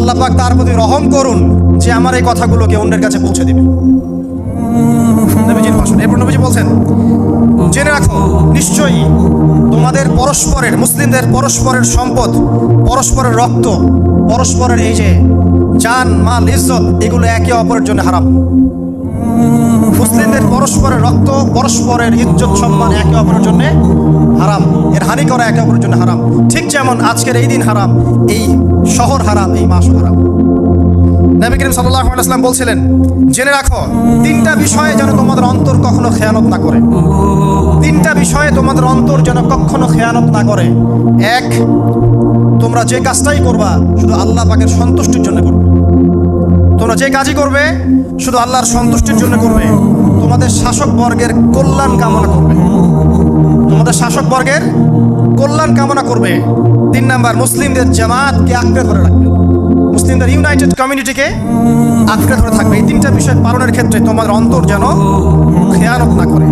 আল্লাহ পাক তার প্রতি রহম করুন যে আমার এই কথাগুলোকে অন্যের কাছে পৌঁছে দিবে। নবীজির ভাষণ। এরপর নবীজি বলছেন, জেনে রাখো নিশ্চয়ই তোমাদের পরস্পরের, মুসলিমদের পরস্পরের সম্পদ, পরস্পরের রক্ত, পরস্পরের এই যে জান মাল ইজ্জত, এগুলো একে অপরের জন্য হারাম। মুসলিমদের পরস্পরের রক্ত, পরস্পরের ইজ্জত সম্মান একে অপরের জন্য হারাম, এর হানি করা একে অপরের জন্য হারাম। ঠিক যেমন আজকের এই দিন হারাম, এই শহর হারাম, এই মাসও হারাম। নবী করিম সাল্লাল্লাহু আলাইহি ওয়াসাল্লাম বলছিলেন, জেনে রাখো তিনটা বিষয়ে যেন তোমাদের অন্তর কখনো খেয়ানত না করে। তিনটা বিষয়ে তোমাদের অন্তর যেন কখনো খেয়ানত না করে। এক, তোমরা যে কাজটাই করবা শুধু আল্লাহ পাকের সন্তুষ্টির জন্য করবে। তোমরা যে কাজই করবে শুধু আল্লাহর সন্তুষ্টির জন্য করবে। তোমাদের শাসক বর্গের কল্যাণ কামনা করবে। তোমাদের শাসক বর্গের কল্যাণ কামনা করবে। 3 নাম্বার, মুসলিমদের জামাতকে আঁকড়ে ধরে রাখবে। মুসলিমদের ইউনাইটেড কমিউনিটিকে আঁকড়ে ধরে থাকবে। এই তিনটা বিষয় পালনের ক্ষেত্রে তোমাদের অন্তর যেন খেয়ানত না করে।